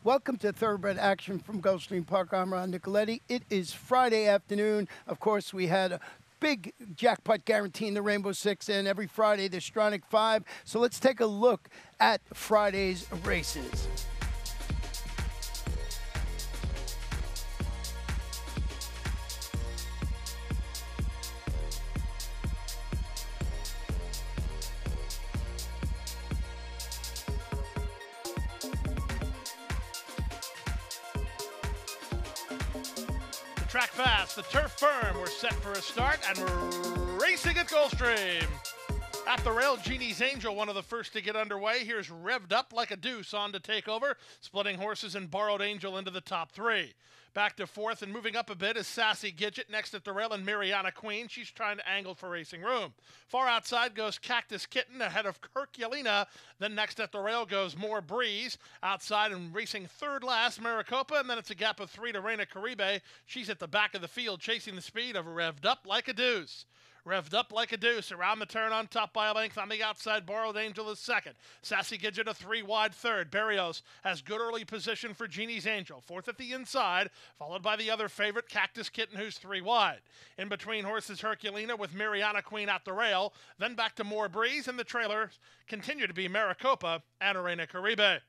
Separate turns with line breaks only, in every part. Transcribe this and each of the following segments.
Welcome to Thoroughbred Action from Gulfstream Park. I'm Ron Nicoletti. It is Friday afternoon. Of course, we had a big jackpot guarantee in the Rainbow Six, and every Friday the Stronach 5. So let's take a look at Friday's races.
Track fast, the turf firm. We're set for a start, and we're racing at Gulfstream. At the rail, Genie's Angel, one of the first to get underway. Here's Revved Up Like a Deuce on to take over, splitting horses and Borrowed Angel into the top three. Back to fourth and moving up a bit is Sassy Gidget, next at the rail, and Mariana Queen. She's trying to angle for racing room. Far outside goes Cactus Kitten ahead of Herculina. Then next at the rail goes More Breeze. Outside and racing third last, Maricopa, and then it's a gap of 3 to Reina Caribe. She's at the back of the field chasing the speed of Revved Up Like a Deuce. Revved Up Like a Deuce, around the turn on top by a length. On the outside, Borrowed Angel is second. Sassy Gidget a 3 wide third. Barrios has good early position for Genie's Angel. Fourth at the inside, followed by the other favorite, Cactus Kitten, who's 3 wide. In between horses, Herculina with Mariana Queen at the rail. Then back to More Breeze, and the trailers continue to be Maricopa and Reina Caribe.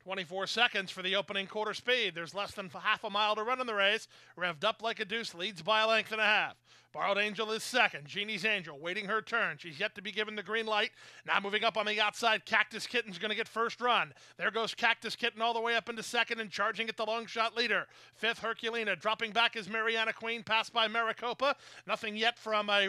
24 seconds for the opening quarter speed. There's less than half a mile to run in the race. Revved Up Like a Deuce leads by a length and a half. Borrowed Angel is second. Genie's Angel waiting her turn. She's yet to be given the green light. Now moving up on the outside, Cactus Kitten's going to get first run. There goes Cactus Kitten all the way up into second and charging at the long shot leader. Fifth, Herculina. Dropping back is Mariana Queen, passed by Maricopa. Nothing yet from a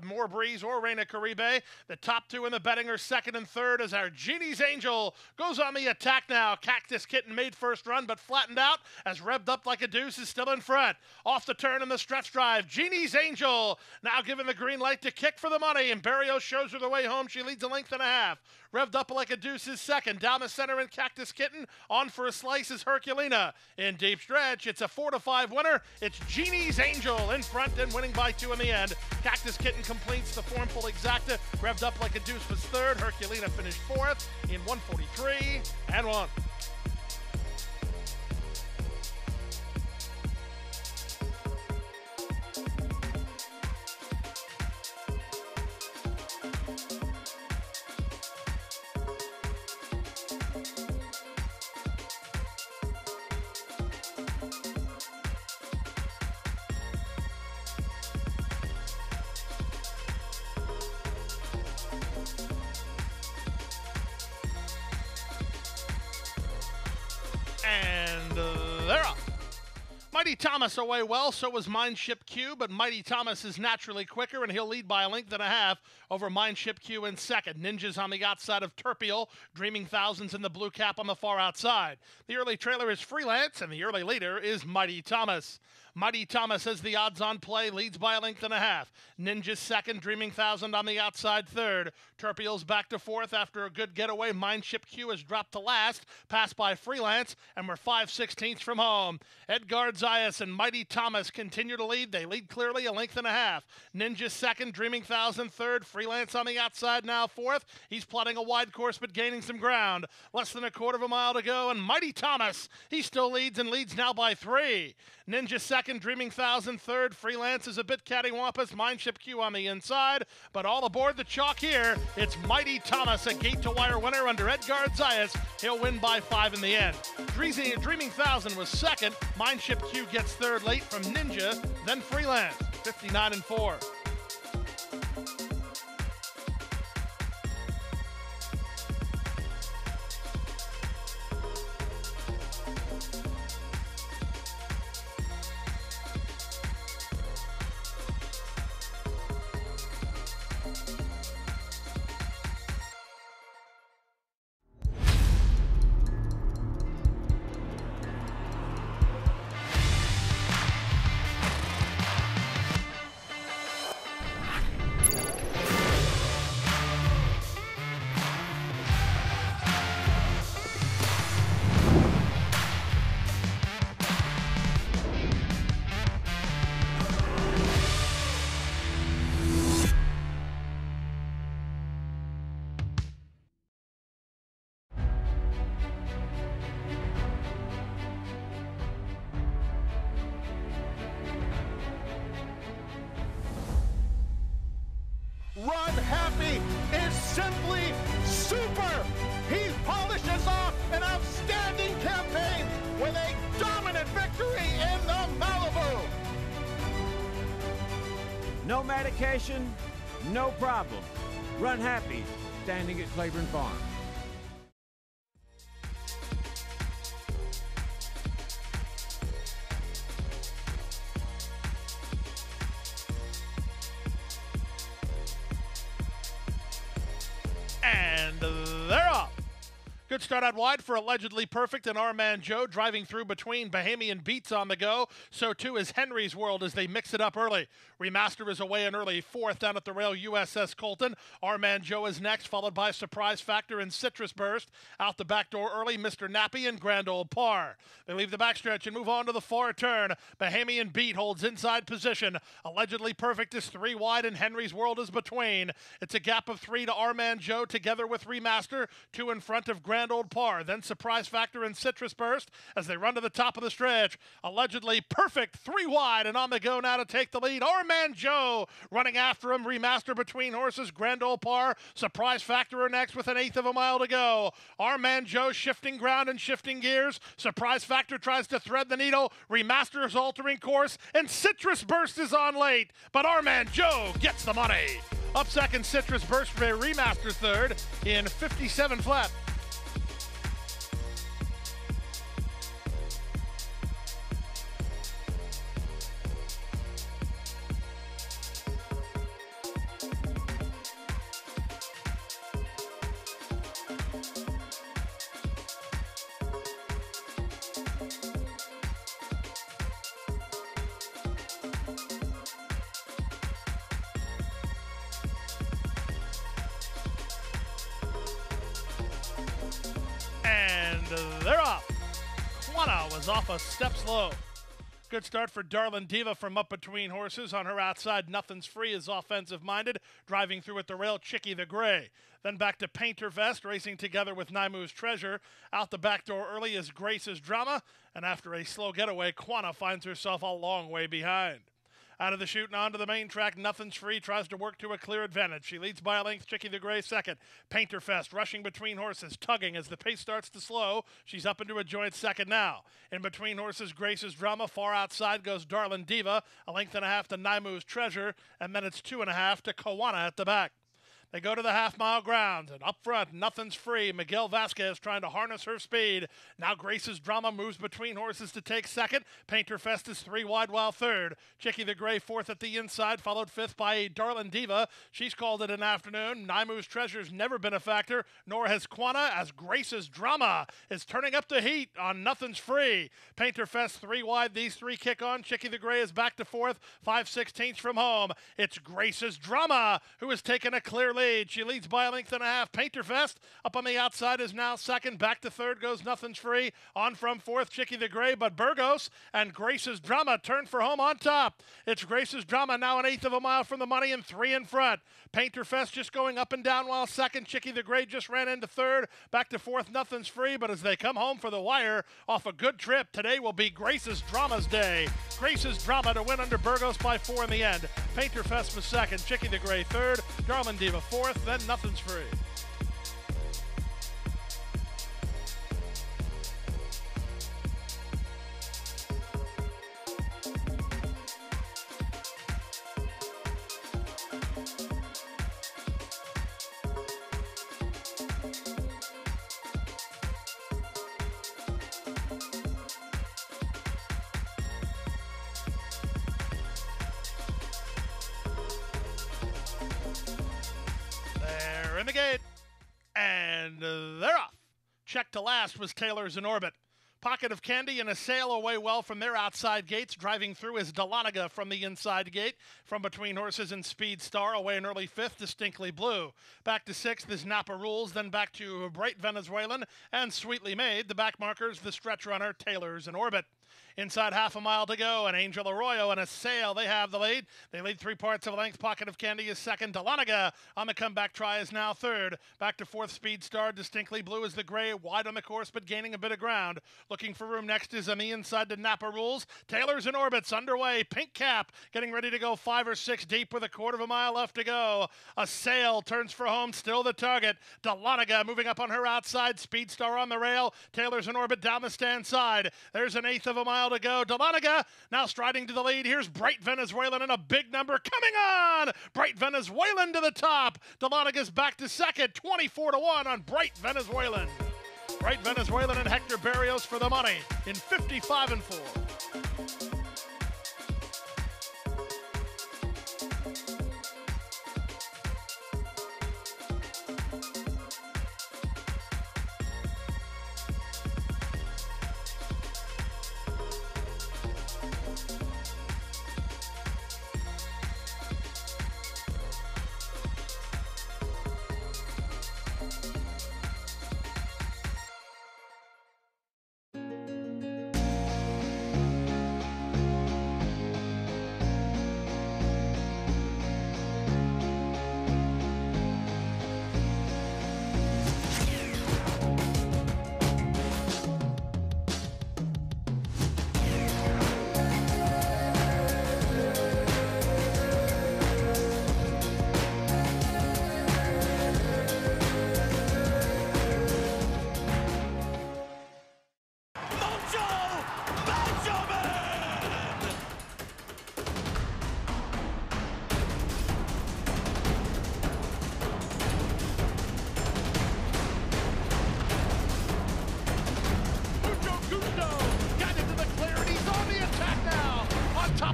More Breeze or Reina Caribe. The top two in the betting are second and third as our Genie's Angel goes on the attack now. Cactus Kitten made first run but flattened out as Revved Up Like a Deuce is still in front. Off the turn in the stretch drive, Genie's Angel now given the green light to kick for the money, and Barrios shows her the way home. She leads a length and a half. Revved Up Like a Deuce is second. Down the center in Cactus Kitten. On for a slice is Herculina. In deep stretch, it's a 4-5 winner. It's Genie's Angel in front and winning by 2 in the end. Cactus Kitten completes the formful exacta. Revved Up Like a Deuce was third. Herculina finished fourth in 1:43 and 1. And they're up. Mighty Thomas away well, so was Mindship Q, but Mighty Thomas is naturally quicker, and he'll lead by a length and a half over Mindship Q in second. Ninjas on the outside of Terpial, Dreaming Thousands in the blue cap on the far outside. The early trailer is Freelance, and the early leader is Mighty Thomas. Mighty Thomas has the odds-on play, leads by a length and a half. Ninja's second, Dreaming Thousand on the outside third. Terpial's back to fourth after a good getaway. Mindship Q has dropped to last, passed by Freelance, and we're 5/16 from home. Edgar Zayas and Mighty Thomas continue to lead. They lead clearly a length and a half. Ninja's second, Dreaming Thousand third. Freelance on the outside now fourth. He's plotting a wide course but gaining some ground. Less than a quarter of a mile to go, and Mighty Thomas, he still leads and leads now by 3. Ninja second, Dreaming Thousand third. Freelance is a bit cattywampus. Mindship Q on the inside, but all aboard the chalk here. It's Mighty Thomas, a gate-to-wire winner under Edgar Zayas. He'll win by 5 in the end. Dreaming Thousand was second. Mindship Q gets third late from Ninja, then Freelance, 59 and 4.
Happy is simply super. He polishes off an outstanding campaign with a dominant victory in the Malibu.
No medication, no problem. Run Happy, standing at Claiborne Farm.
And they're off. Good start out wide for Allegedly Perfect and Our Man Joe, driving through between Bahamian Beats on the go. So too is Henry's World as they mix it up early. Remaster is away in early fourth down at the rail USS Colton. Our Man Joe is next, followed by Surprise Factor and Citrus Burst. Out the back door early, Mr. Nappy and Grand Old Par. They leave the backstretch and move on to the far turn. Bahamian Beat holds inside position. Allegedly Perfect is 3 wide and Henry's World is between. It's a gap of 3 to Our Man Joe together with Remaster, 2 in front of Grand Old Par. Then Surprise Factor and Citrus Burst as they run to the top of the stretch. Allegedly Perfect 3 wide and on the go now to take the lead. Our Man Joe running after him. Remaster between horses. Grand Old Par. Surprise Factor are next with an 1/8 of a mile to go. Our Man Joe shifting ground and shifting gears. Surprise Factor tries to thread the needle. Remaster is altering course and Citrus Burst is on late. But Our Man Joe gets the money. Up second, Citrus Burst for a Remaster third in 57 flat. And they're off. Quanah was off a step slow. Good start for Darlin Diva from up between horses. On her outside, Nothing's Free is offensive-minded, driving through at the rail, Chicky the Gray. Then back to Painter Vest, racing together with Naimu's Treasure. Out the back door early is Grace's Drama, and after a slow getaway, Quanah finds herself a long way behind. Out of the chute and onto the main track, Nothing's Free tries to work to a clear advantage. She leads by a length, Chicky the Gray second. Painter Fest rushing between horses, tugging as the pace starts to slow. She's up into a joint second now. In between horses, Grace's Drama. Far outside goes Darlin Diva. A length and a half to Naimu's Treasure. And then it's 2.5 to Quanah at the back. They go to the half-mile grounds, and up front, Nothing's Free. Miguel Vasquez trying to harness her speed. Now Grace's Drama moves between horses to take second. Painter Fest is 3 wide while third. Chicky the Gray fourth at the inside, followed fifth by Darlin Diva. She's called it an afternoon. Naimu's Treasure's never been a factor, nor has Quanah, as Grace's Drama is turning up the heat on Nothing's Free. Painter Fest 3 wide, these 3 kick on. Chicky the Gray is back to fourth, 5/16 from home. It's Grace's Drama who has taken a clear lead. She leads by a length and a half. Painter Fest up on the outside is now second. Back to third goes Nothing's Free. On from fourth, Chicky the Gray, but Burgos and Grace's Drama turn for home on top. It's Grace's Drama now an 1/8 of a mile from the money and 3 in front. Painter Fest just going up and down while second. Chicky the Gray just ran into third. Back to fourth, Nothing's Free, but as they come home for the wire off a good trip, today will be Grace's Drama's day. Grace's Drama to win under Burgos by 4 in the end. Painter Fest was second. Chicky the Gray third. Darlin Diva fourth, then Nothing's Free. They're in the gate, and they're off. Check to last was Taylor's in orbit. Pocket of Candy and a sail away well from their outside gates. Driving through is Delanaga from the inside gate. From between horses and Speed Star away in early fifth, Distinctly Blue. Back to sixth is Napa Rules, then back to Bright Venezuelan and Sweetly Made. The back markers, the stretch runner, Taylor's in orbit. Inside half a mile to go, and Angel Arroyo and a Sail, they have the lead. They lead 3 parts of a length. Pocket of Candy is second. Dahlonega on the comeback try is now third. Back to fourth, Speed Star, distinctly blue as the gray, wide on the course, but gaining a bit of ground. Looking for room next is on the inside to Napa Rules. Taylor's in orbits, underway. Pink Cap getting ready to go 5 or 6 deep with a quarter of a mile left to go. A Sail turns for home, still the target. Dahlonega moving up on her outside. Speed Star on the rail. Taylor's in orbit down the stand side. There's an eighth of a mile to go. Dahlonega now striding to the lead. Here's Bright Venezuelan in a big number coming on. Bright Venezuelan to the top. Dahlonaga's back to second. 24-1 on Bright Venezuelan. Bright Venezuelan and Hector Barrios for the money in 55 and 4.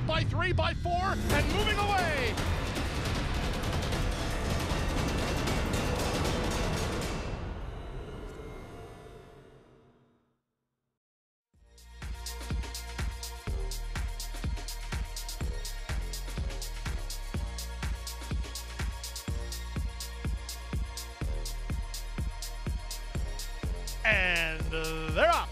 By 3, by 4, and moving away. And they're up.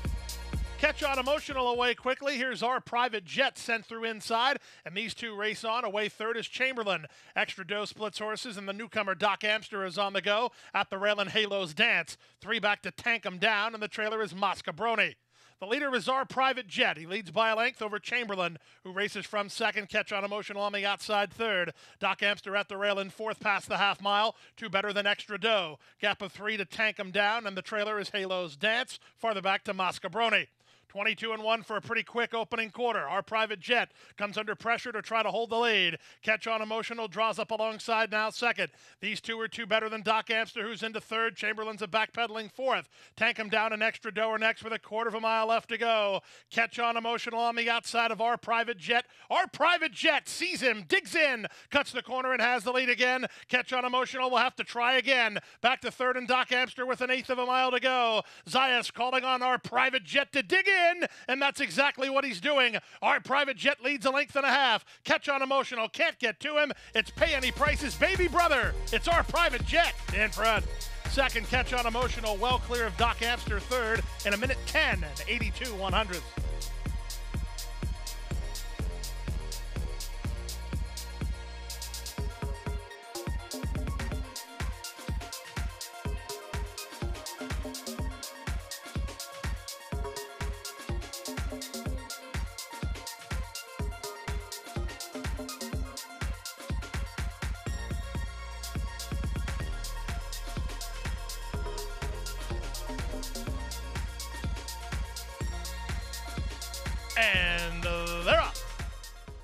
Catch on Emotional away quickly. Here's Our Private Jet sent through inside, and these two race on. Away third is Chamberlain. Extra Doe splits horses, and the newcomer Doc Amster is on the go. At the rail and Halos Dance. 3 back to Tank 'em Down, and the trailer is Moscabroni. The leader is Our Private Jet. He leads by a length over Chamberlain, who races from second. Catch on Emotional on the outside third. Doc Amster at the rail in fourth past the half mile. 2 better than Extra Doe. Gap of 3 to Tank 'em Down, and the trailer is Halos Dance. Farther back to Moscabroni. 22-1 for a pretty quick opening quarter. Our Private Jet comes under pressure to try to hold the lead. Catch on Emotional draws up alongside now second. These two are 2 better than Doc Amster, who's into third. Chamberlain's a backpedaling fourth. Tank 'em Down and Extra Doe are next with a quarter of a mile left to go. Catch on Emotional on the outside of Our Private Jet. Our Private Jet sees him, digs in, cuts the corner and has the lead again. Catch on Emotional will have to try again. Back to third and Doc Amster with an eighth of a mile to go. Zayas calling on Our Private Jet to dig in, and that's exactly what he's doing. Our Private Jet leads a length and a half. Catch on Emotional can't get to him. It's Pay Any Prices, baby brother. It's Our Private Jet in front. Second, Catch on Emotional well clear of Doc Amster third in 1:10 and 82/100. And they're up.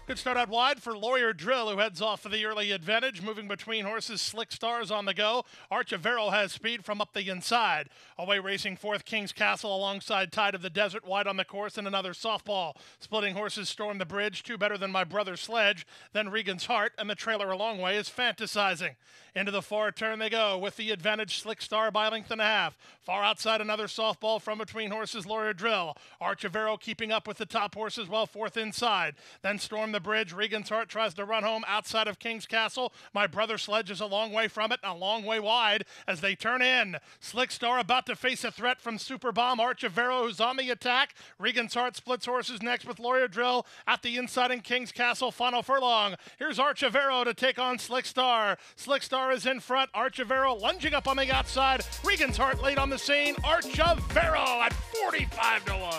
Good start out wide for Lawyer Drill, who heads off for the early advantage. Moving between horses, Slick Stars on the go. Archivero has speed from up the inside. Away racing fourth, King's Castle alongside Tide of the Desert, wide on the course, and another softball. Splitting horses Storm the Bridge, 2 better than My Brother's Sledge. Then Regan's Heart, and the trailer a long way is Fantasizing. Into the far turn they go with the advantage, Slick Star by a length and a half. Far outside, another softball from between horses, Lawyer Drill. Archivero keeping up with the top horses while fourth inside. Then Storm the bridge. Regan's Heart tries to run home outside of King's Castle. My Brother Sledge is a long way from it and a long way wide as they turn in. Slick Star about to face a threat from Super Bomb Archivero, who's on the attack. Regan's Heart splits horses next with Lawyer Drill at the inside in King's Castle. Final furlong. Here's Archivero to take on Slick Star. Slick Star is in front. Archivero lunging up on the outside. Regan's Heart late on the scene. Archivero at 45 to 1.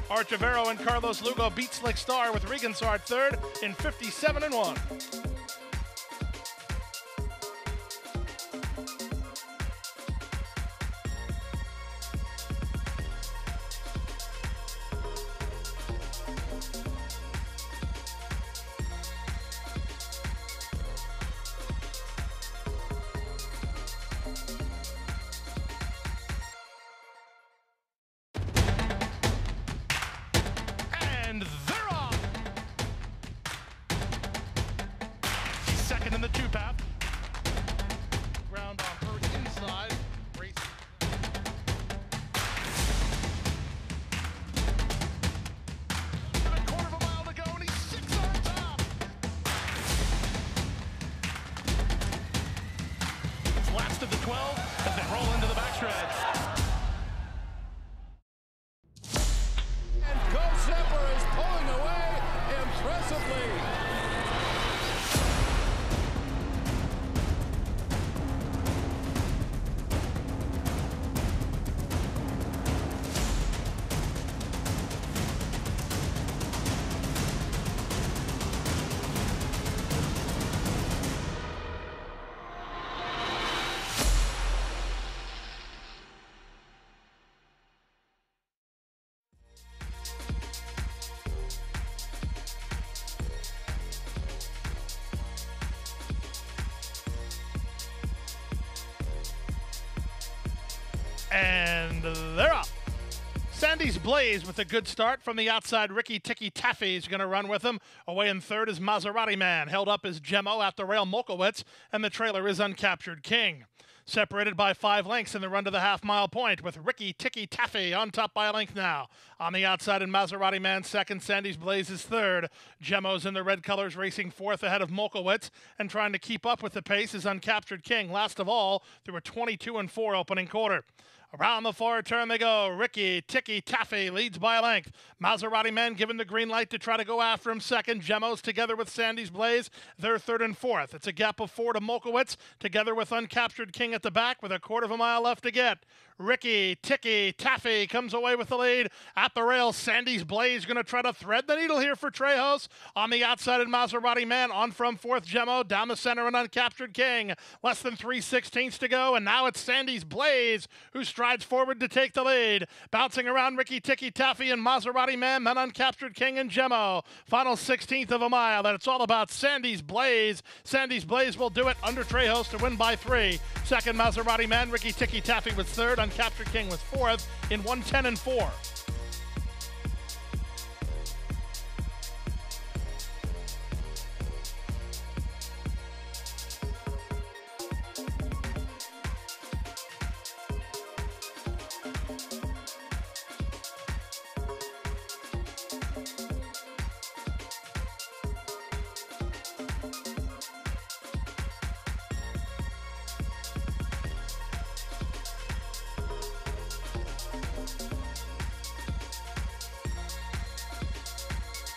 Archivero and Carlos Lugo beat Slick Star with Regan's Heart third in 57 and 1. And they're off. He's second in the two path. Ground on her inside. Race. A quarter of a mile to go, and he's 6 on top. It's last of the 12 as they roll into the backstretch.
Zephyr is pulling away impressively.
And they're up. Sandy's Blaze with a good start from the outside. Ricky Ticky Taffy is going to run with him. Away in third is Maserati Man. Held up is Gemmo at the rail Molkowitz, and the trailer is Uncaptured King. Separated by 5 lengths in the run to the half-mile point with Ricky Ticky Taffy on top by a length now. On the outside in Maserati Man second, Sandy's Blaze is third. Gemmo's in the red colors racing fourth ahead of Molkowitz, and trying to keep up with the pace is Uncaptured King. Last of all, through a 22 and 4 opening quarter. Around the forward turn they go. Ricky Ticky Taffy leads by a length. Maserati Man given the green light to try to go after him second. Gemmo's together with Sandy's Blaze. They're third and fourth. It's a gap of 4 to Molkowitz, together with Uncaptured King at the back with a quarter of a mile left to get. Ricky Ticky Taffy comes away with the lead. At the rail, Sandy's Blaze going to try to thread the needle here for Trejos. On the outside in Maserati Man, on from fourth Gemmo, down the center and Uncaptured King. Less than 3/16 to go, and now it's Sandy's Blaze who strides forward to take the lead. Bouncing around Ricky Ticky Taffy and Maserati Man, then Uncaptured King and Gemmo. Final 16th of a mile, and it's all about Sandy's Blaze. Sandy's Blaze will do it under Trejos to win by 3. Second, Maserati Man. Ricky Ticky Taffy was third. Uncaptured King was fourth in 1:10 and 4.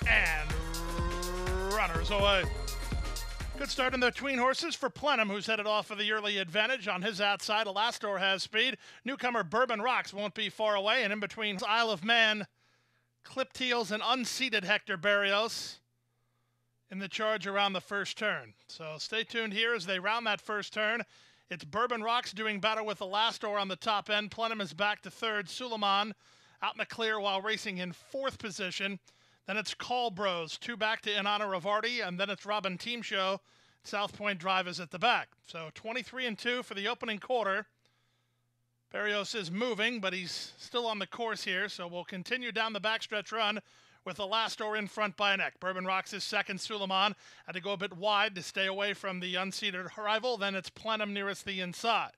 And runners away. Good start in the tween horses for Plenum, who's headed off for the early advantage. On his outside, Elastor has speed. Newcomer Bourbon Rocks won't be far away. And in between, Isle of Man, Clipped Heels, and unseated Hector Barrios in the charge around the first turn. So stay tuned here as they round that first turn. It's Bourbon Rocks doing battle with Elastor on the top end. Plenum is back to third. Suleiman out in the clear while racing in fourth position. Then it's Call Bros, 2 back to In Honor of Artie, and then it's Robin Team Show. South Point Drive is at the back. So 23 and 2 for the opening quarter. Barrios is moving, but he's still on the course here, so we'll continue down the backstretch run with Elastor in front by a neck. Bourbon Rocks is second. Suleiman had to go a bit wide to stay away from the unseated rival. Then it's Plenum nearest the inside.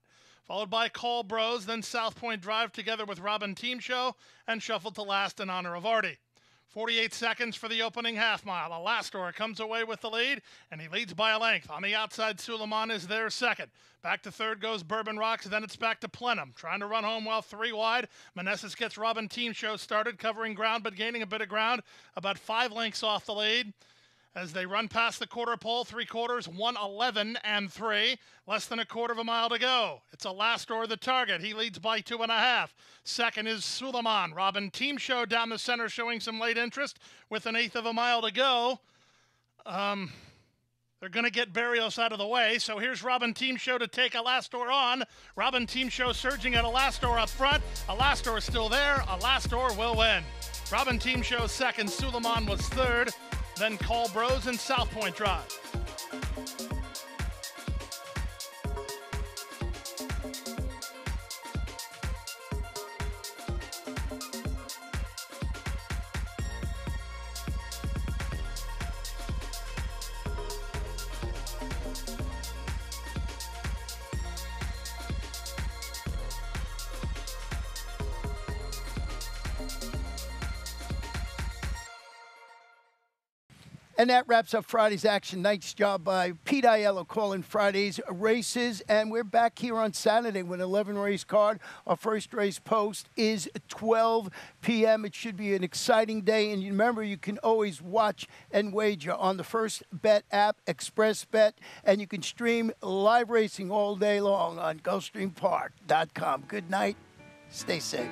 Followed by Call Bros, then South Point Drive together with Robin Team Show, and shuffled to last In Honor of Artie. 48 seconds for the opening half mile. Alastor comes away with the lead, and he leads by a length. On the outside, Suleiman is there second. Back to third goes Bourbon Rocks, then it's back to Plenum. Trying to run home well, 3 wide. Manessis gets Robin Team Show started, covering ground, but gaining a bit of ground, about 5 lengths off the lead. As they run past the quarter pole, 3/4, 1:11 and 3. Less than a quarter of a mile to go. It's Alastor the target. He leads by 2.5. Second is Suleiman. Robin Team Show down the center showing some late interest with 1/8 of a mile to go. They're going to get Barrios out of the way, so here's Robin Team Show to take Alastor on. Robin Team Show surging at Alastor up front. Alastor is still there. Alastor will win. Robin Team Show second. Suleiman was third. Then Call Bros and South Point Drive.
And that wraps up Friday's action. Nice job by Pete Aiello calling Friday's races. And we're back here on Saturday with an 11-race card. Our first race post is 12 p.m. It should be an exciting day. And remember, you can always watch and wager on the First Bet app, Express Bet. And you can stream live racing all day long on GulfstreamPark.com. Good night. Stay safe.